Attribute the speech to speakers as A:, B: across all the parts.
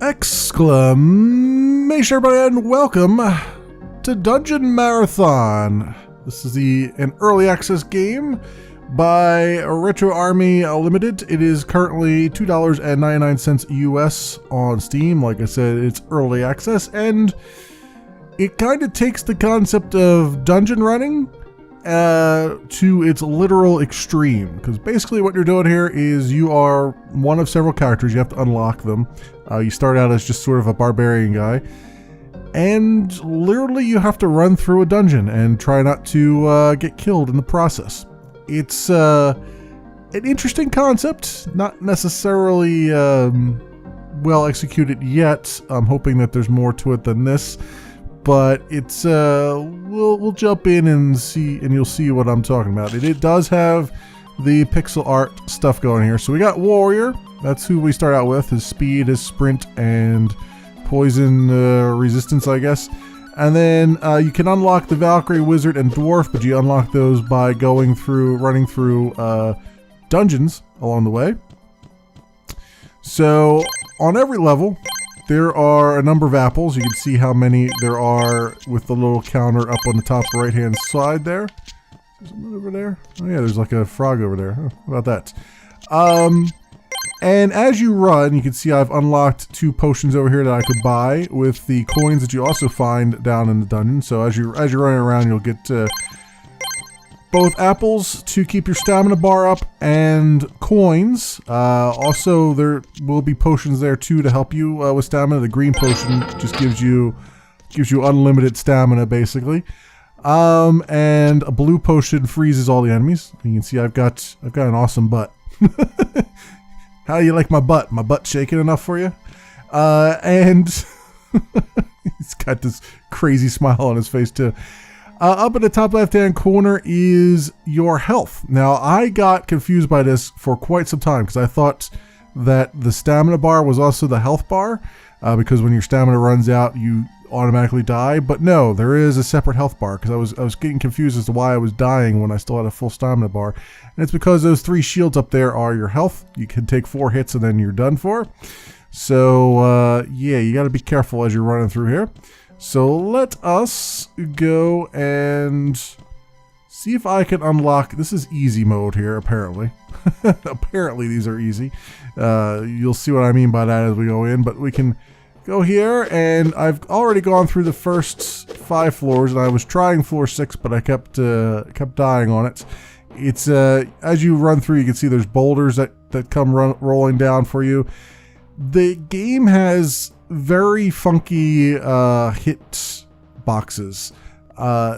A: Exclamation everybody and welcome to Dungeon Marathon. This is an early access game by Retro Army Limited. It is currently $2.99 US on Steam. Like I said, it's early access, and it kind of takes the concept of dungeon running to its literal extreme, because basically what you're doing here is you are one of several characters. You have to unlock them. You start out as just sort of a barbarian guy, and literally you have to run through a dungeon and try not to get killed in the process. It's an interesting concept, not necessarily well executed yet. I'm hoping that there's more to it than this, but it's we'll jump in and see, and you'll see what I'm talking about. It does have the pixel art stuff going here. So we got Warrior. That's who we start out with. His speed, his sprint, and poison resistance, I guess. And then you can unlock the Valkyrie, Wizard, and Dwarf, but you unlock those by running through dungeons along the way. So on every level, there are a number of apples. You can see how many there are with the little counter up on the top right-hand side there. There's one over there. Oh yeah, there's like a frog over there. Oh, how about that? And as you run, you can see I've unlocked 2 potions over here that I could buy with the coins that you also find down in the dungeon. So as you're running around, you'll get both apples to keep your stamina bar up and coins. Also, there will be potions there too to help you with stamina. The green potion just gives you unlimited stamina, basically. And a blue potion freezes all the enemies. You can see I've got an awesome butt. How do you like my butt? My butt shaking enough for you? And he's got this crazy smile on his face too. Up in the top left-hand corner is your health. Now, I got confused by this for quite some time because I thought that the stamina bar was also the health bar, because when your stamina runs out, you automatically die. But no, there is a separate health bar, because I was getting confused as to why I was dying when I still had a full stamina bar. And it's because those 3 shields up there are your health. You can take 4 hits and then you're done for. So yeah, you got to be careful as you're running through here. So let us go and see if I can unlock. This is easy mode here, apparently. Apparently these are easy. You'll see what I mean by that as we go in, but we can go here, and I've already gone through the first 5 floors, and I was trying floor 6, but I kept dying on it. It's as you run through, you can see there's boulders that come rolling down for you. The game has very funky hit boxes,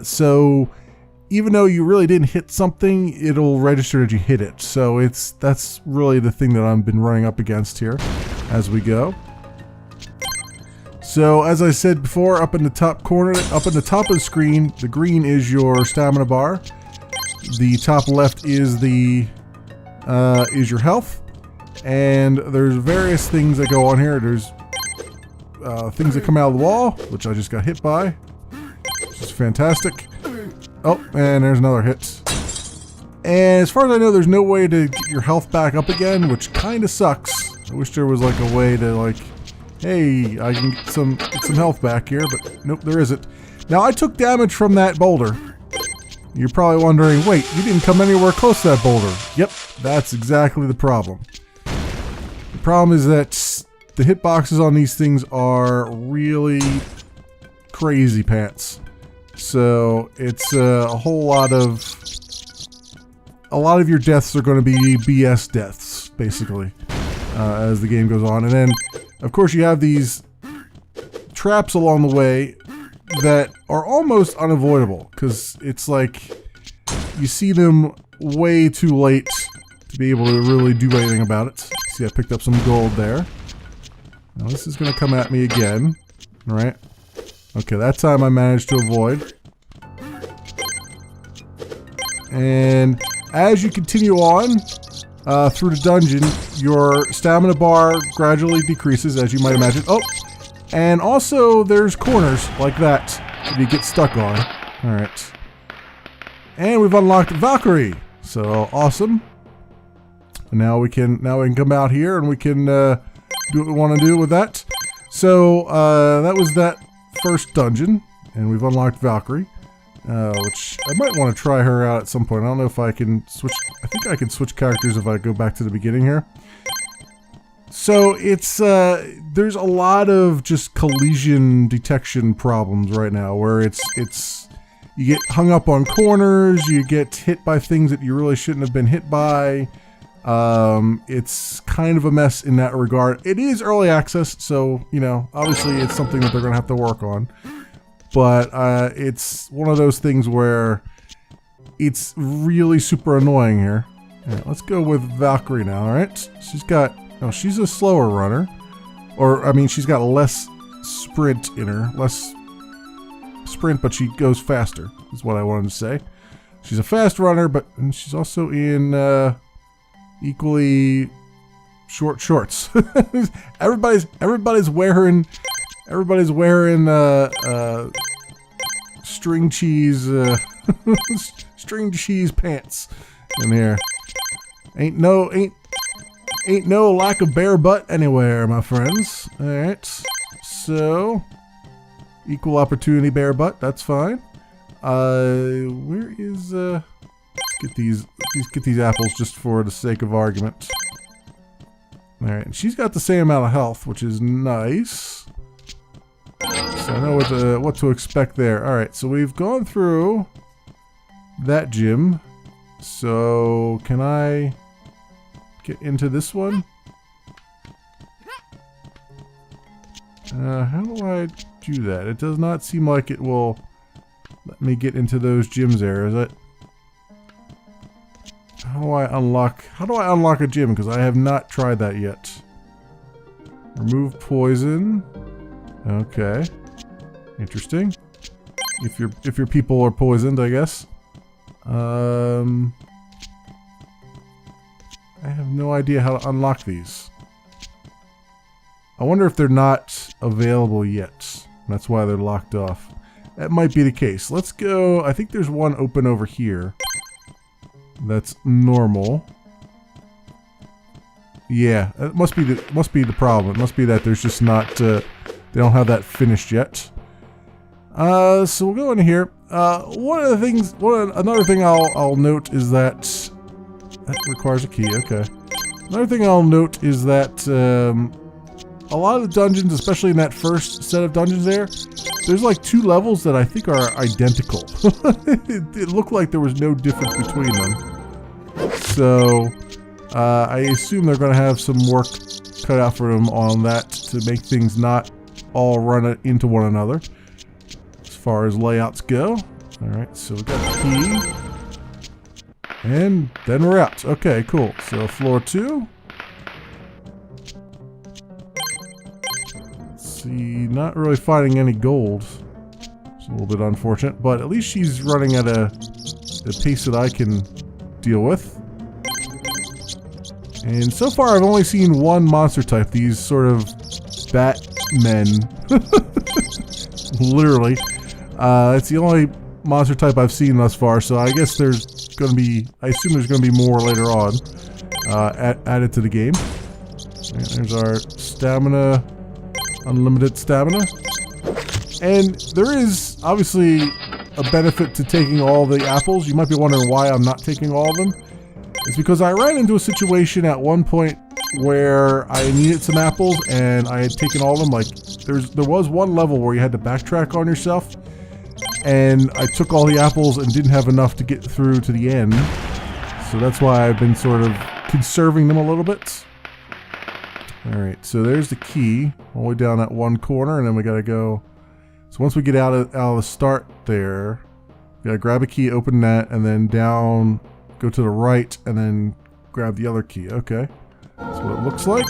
A: so even though you really didn't hit something, it'll register that you hit it. So that's really the thing that I've been running up against here as we go. So as I said before, up in the top corner, up in the top of the screen, the green is your stamina bar. The top left is is your health, and there's various things that go on here. There's things that come out of the wall, which I just got hit by, which is fantastic. Oh, and there's another hit. And as far as I know, there's no way to get your health back up again, which kind of sucks. I wish there was like a way to like, hey, I can get some health back here, but nope, there isn't. Now, I took damage from that boulder. You're probably wondering, wait, you didn't come anywhere close to that boulder. Yep, that's exactly the problem. The problem is that the hitboxes on these things are really crazy pants. So it's a whole lot of your deaths are going to be BS deaths, basically, as the game goes on. And then, of course, you have these traps along the way that are almost unavoidable, because it's like you see them way too late to be able to really do anything about it. See, I picked up some gold there. Now this is going to come at me again. Alright. Okay, that time I managed to avoid. And as you continue on through the dungeon, your stamina bar gradually decreases, as you might imagine. Oh! And also, there's corners like that you get stuck on. Alright. And we've unlocked Valkyrie. So, awesome. And now we can come out here and we can do what we want to do with that. So that was that first dungeon, and we've unlocked Valkyrie, which I might want to try her out at some point. I don't know if I can switch. I think I can switch characters if I go back to the beginning here. So it's there's a lot of just collision detection problems right now, where it's you get hung up on corners, you get hit by things that you really shouldn't have been hit by. It's kind of a mess in that regard. It is early access, so, you know, obviously it's something that they're going to have to work on. But it's one of those things where it's really super annoying here. All right, let's go with Valkyrie now, alright? She's a slower runner. Or, I mean, she's got less sprint in her. Less sprint, but she goes faster, is what I wanted to say. She's a fast runner, but she's also in equally short shorts. everybody's wearing string cheese string cheese pants in here. Ain't no lack of bare butt anywhere, my friends. All right, so equal opportunity bare butt. That's fine. Where is Let's get these apples just for the sake of argument. All right, and she's got the same amount of health, which is nice. So I know what to expect there. All right, so we've gone through that gym. So can I get into this one? How do I do that? It does not seem like it will let me get into those gyms there, is it? How do I unlock a gym? Because I have not tried that yet. Remove poison. Okay. Interesting. If your people are poisoned, I guess. I have no idea how to unlock these. I wonder if they're not available yet. That's why they're locked off. That might be the case. Let's go. I think there's one open over here. That's normal. Yeah, it must be the problem. It must be that there's just not they don't have that finished yet. So we'll go in here. Another thing I'll note is that requires a key. Okay. Another thing I'll note is that a lot of the dungeons, especially in that first set of dungeons there's like 2 levels that I think are identical. It looked like there was no difference between them. So, I assume they're going to have some work cut out for them on that to make things not all run into one another. As far as layouts go. Alright, so we got the key. And then we're out. Okay, cool. So, floor 2. Not really finding any gold. It's a little bit unfortunate, but at least she's running at a pace that I can deal with. And so far I've only seen one monster type, these sort of bat men. Literally. It's the only monster type I've seen thus far, so I guess I assume there's going to be more later on added to the game. And there's our stamina. Unlimited stamina. And there is obviously a benefit to taking all the apples. You might be wondering why I'm not taking all of them. It's because I ran into a situation at one point where I needed some apples and I had taken all of them. Like there was one level where you had to backtrack on yourself, and I took all the apples and didn't have enough to get through to the end. So that's why I've been sort of conserving them a little bit. Alright, so there's the key, all the way down that one corner, and then we gotta go. So once we get out of the start there, we gotta grab a key, open that, and then down, go to the right, and then grab the other key. Okay, that's what it looks like.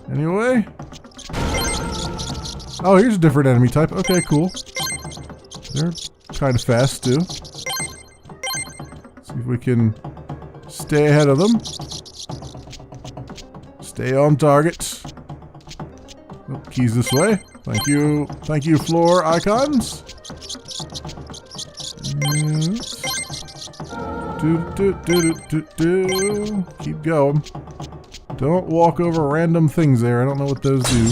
A: Anyway. Oh, here's a different enemy type. Okay, cool. They're kind of fast, too. See if we can stay ahead of them. Stay on target. Oh, keys this way. Thank you. Thank you, floor icons. Keep going. Don't walk over random things there. I don't know what those do.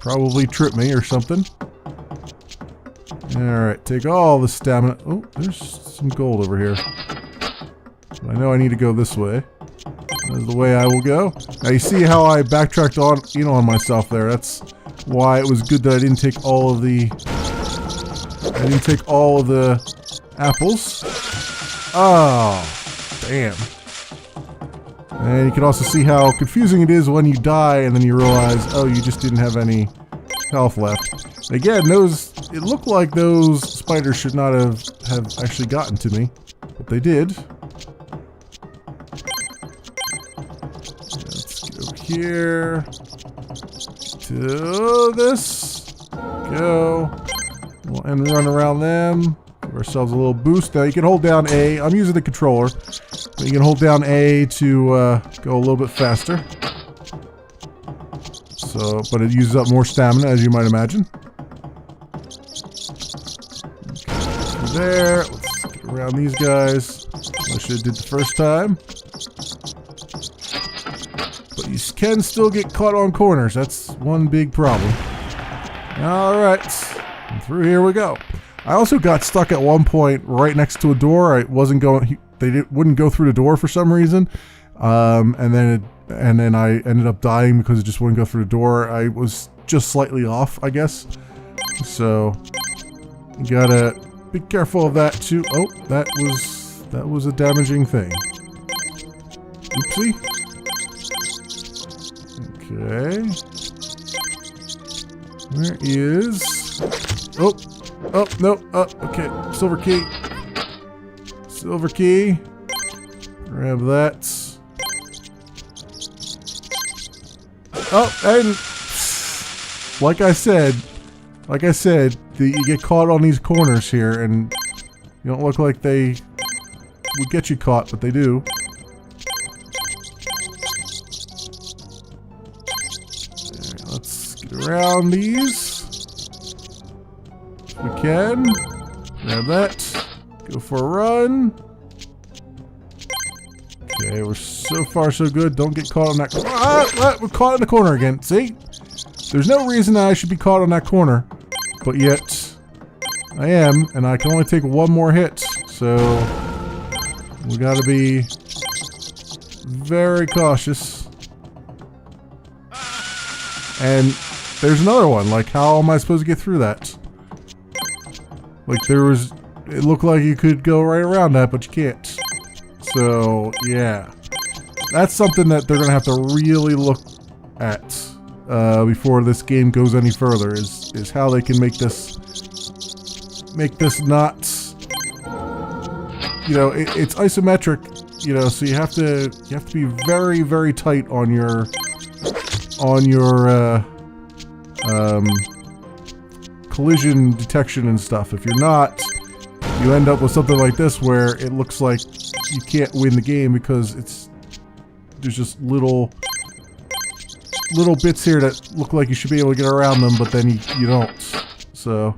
A: probably trip me or something. Alright, take all the stamina. Oh, there's some gold over here. I know I need to go this way. That's the way I will go. Now you see how I backtracked on myself there. That's why it was good that I didn't take all of the apples. Oh, damn. And you can also see how confusing it is when you die and then you realize, oh, you just didn't have any health left. Again, it looked like those spiders should not have actually gotten to me, but they did. Let's get over here to this. Go. And run around them. Give ourselves a little boost. Now you can hold down A. I'm using the controller. But you can hold down A to go a little bit faster. So, but it uses up more stamina, as you might imagine. Okay, there. Let's get around these guys. I should have did the first time. But you can still get caught on corners. That's one big problem. Alright. And through here we go. I also got stuck at one point right next to a door. I wasn't going... wouldn't go through the door for some reason. And then I ended up dying because it just wouldn't go through the door. I was just slightly off, I guess. So you gotta be careful of that too. Oh, that was a damaging thing. Oopsie. Okay. Where is... Oh, no, okay. Silver key. Silver key. Grab that. Oh, and like I said, you get caught on these corners here, and you don't look like they would get you caught, but they do. Right, let's get around these. If we can. Grab that. Go for a run. Okay, we're so far so good. Don't get caught on that corner. We're caught in the corner again. See? There's no reason that I should be caught on that corner. But yet, I am. And I can only take one more hit. So, we gotta be very cautious. And there's another one. Like, how am I supposed to get through that? Like, it looked like you could go right around that, but you can't. So, yeah. That's something that they're going to have to really look at before this game goes any further, is how they can make this not, you know, it's isometric, you know, so you have to be very, very tight on your collision detection and stuff. If you're not, you end up with something like this where it looks like you can't win the game because there's just little bits here that look like you should be able to get around them, but then you don't. So,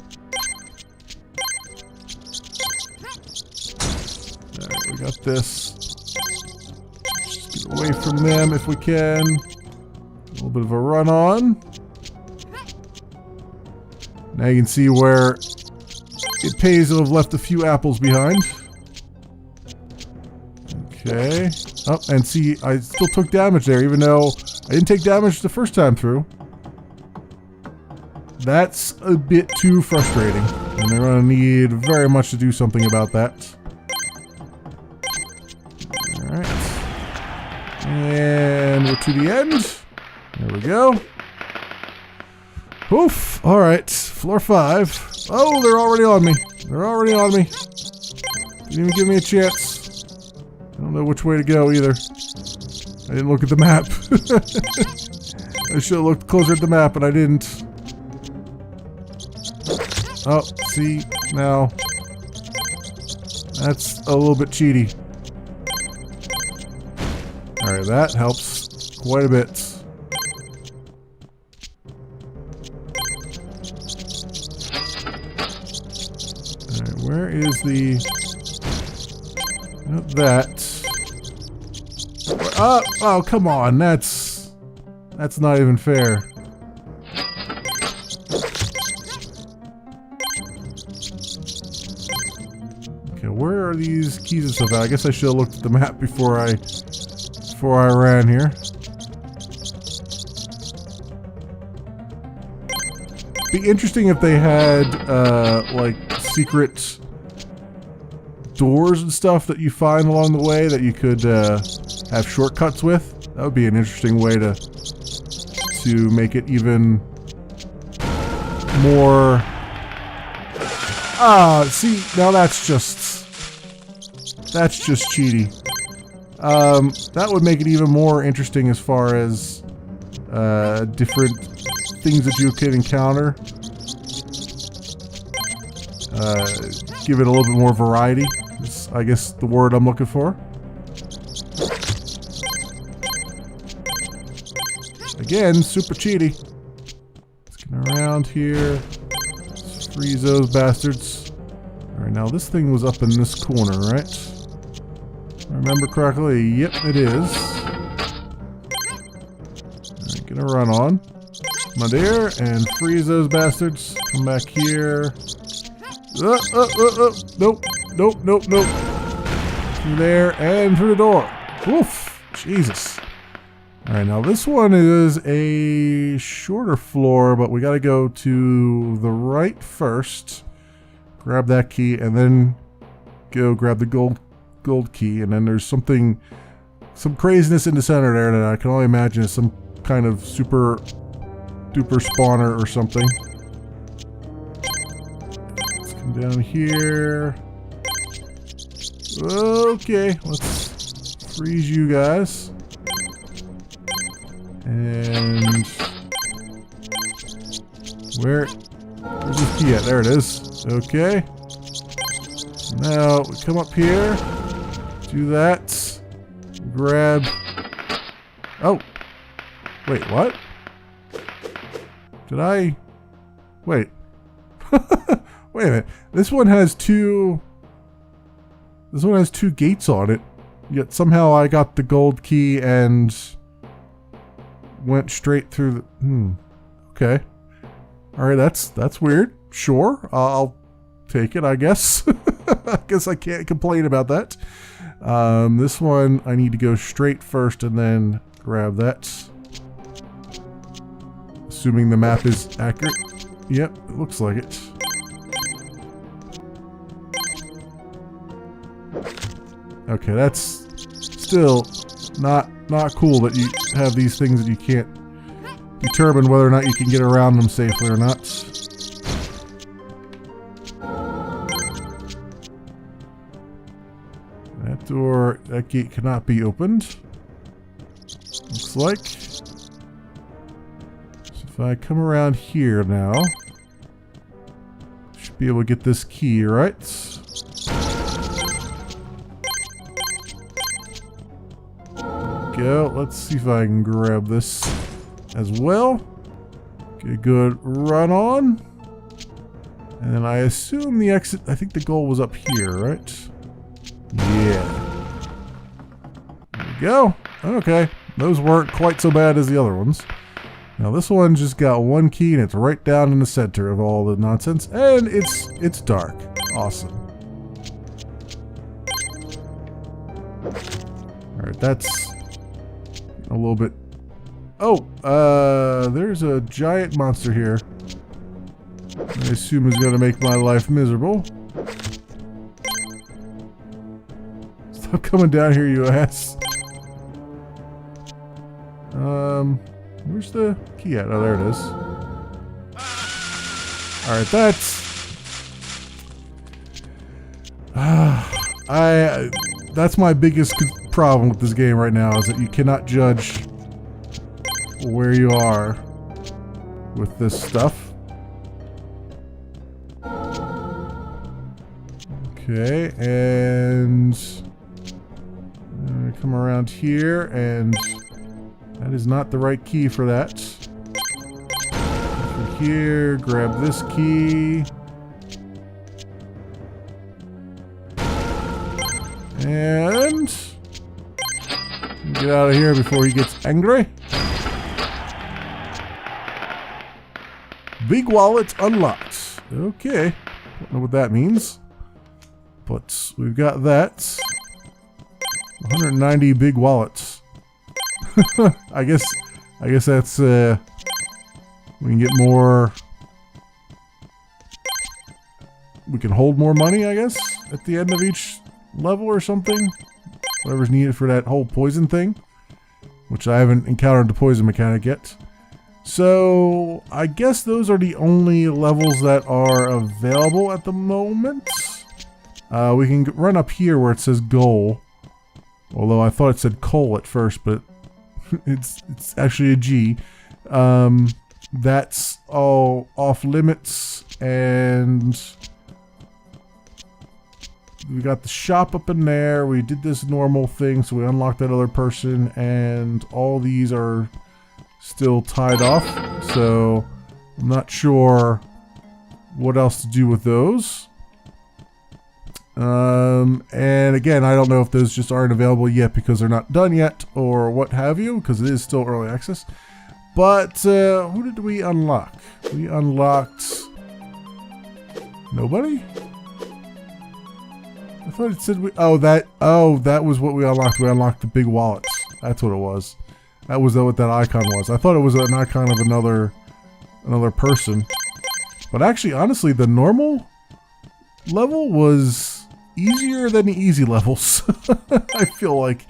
A: alright, we got this. Just get away from them if we can. A little bit of a run on. Now you can see where it pays to have left a few apples behind. Okay. Oh, and see, I still took damage there, even though I didn't take damage the first time through. That's a bit too frustrating. And they're going to need very much to do something about that. Alright. And we're to the end. There we go. Oof. Alright. Floor 5. Oh, they're already on me. They're already on me. Didn't even give me a chance. I don't know which way to go either. I didn't look at the map. I should have looked closer at the map, but I didn't. Oh, see, now. That's a little bit cheaty. Alright, that helps quite a bit. Alright, where is the... Not that. Oh, come on, that's not even fair. where are these keys and stuff at? I guess I should have looked at the map before I ran here. Be interesting if they had like secret doors and stuff that you find along the way that you could have shortcuts with. That would be an interesting way to make it even more. Ah, see, now that's just cheaty. That would make it even more interesting as far as different things that you could encounter. Give it a little bit more variety, is, I guess, the word I'm looking for. Again, super cheaty. Let's get around here. Let's freeze those bastards. Alright, now this thing was up in this corner, right? If I remember correctly. Yep, it is. Alright, gonna run on. My dear, and freeze those bastards. Come back here. Nope. Through there and through the door. Oof. Jesus. Alright, now this one is a shorter floor, but we gotta go to the right first. Grab that key, and then go grab the gold key, and then there's some craziness in the center there that I can only imagine is some kind of super duper spawner or something. Let's come down here. Okay, let's freeze you guys. And where's this key at? There it is. Okay. Now we come up here. Do that. Grab. Oh. Wait, what? Did I? Wait. Wait a minute. This one has two gates on it. Yet somehow I got the gold key and went straight through the... Okay. Alright, that's weird. Sure. I'll take it, I guess. I guess I can't complain about that. This one, I need to go straight first and then grab that. Assuming the map is accurate. Yep, it looks like it. Okay, that's still not cool that you have these things that you can't determine whether or not you can get around them safely or not. That door, that gate cannot be opened. Looks like. So if I come around here now, should be able to get this key, right? Go. Let's see if I can grab this as well. Get a good run on. And then I assume the exit, I think the goal was up here, right? Yeah. There we go. Okay. Those weren't quite so bad as the other ones. Now this one just got one key and it's right down in the center of all the nonsense. And it's dark. Awesome. Alright, that's a little bit... Oh! There's a giant monster here. I assume is going to make my life miserable. Stop coming down here, you ass. Where's the key at? Oh, there it is. Alright, that's my biggest problem with this game right now, is that you cannot judge where you are with this stuff. Okay, and come around here, and that is not the right key for that. Over here, grab this key. And get out of here before he gets angry. Big wallet unlocked. Okay. Don't know what that means. But we've got that. 190 big wallets. I guess that's we can get more. We can hold more money, I guess, at the end of each level or something. Whatever's needed for that whole poison thing, which I haven't encountered the poison mechanic yet. So I guess those are the only levels that are available at the moment. We can run up here where it says goal. Although I thought it said coal at first, but it's actually a G. That's all off limits, and we got the shop up in there. We did this normal thing, so we unlocked that other person, and all these are still tied off. So I'm not sure what else to do with those. And again, I don't know if those just aren't available yet because they're not done yet or what have you, because it is still early access. But who did we unlock? We unlocked nobody? I thought it said we that was what we unlocked. We unlocked the big wallets. That's what it was. That was what that icon was. I thought it was an icon of another person. But actually, honestly, the normal level was easier than the easy levels. I feel like.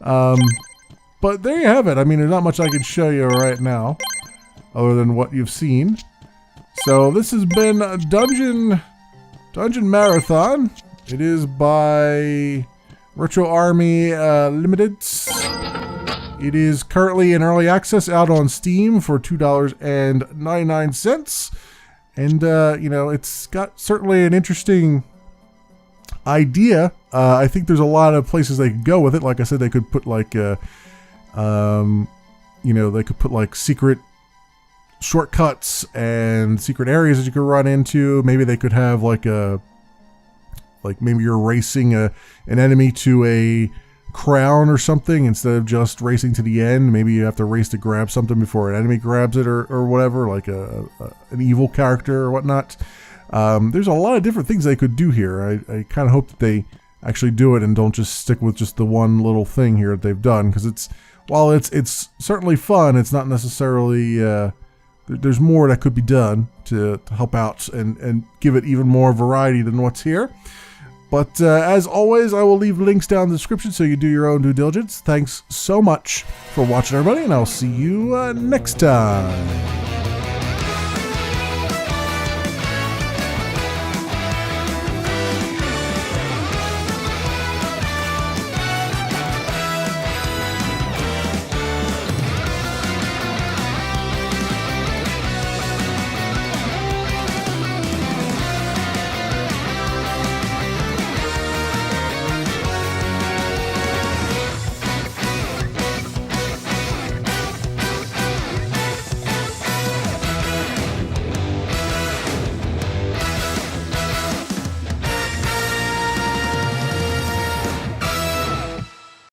A: But there you have it. I mean, there's not much I can show you right now other than what you've seen. So this has been a Dungeon Marathon. It is by Retro Army Limited. It is currently in early access out on Steam for $2.99. And, you know, it's got certainly an interesting idea. I think there's a lot of places they could go with it. Like I said, they could put like, you know, they could put like secret shortcuts and secret areas that you could run into. Maybe they could have like maybe you're racing an enemy to a crown or something instead of just racing to the end. Maybe you have to race to grab something before an enemy grabs it or whatever, like an evil character or whatnot. There's a lot of different things they could do here. I kind of hope that they actually do it and don't just stick with just the one little thing here that they've done, because while it's certainly fun, it's not necessarily there's more that could be done to help out and give it even more variety than what's here. But as always, I will leave links down in the description so you do your own due diligence. Thanks so much for watching, everybody, and I'll see you next time.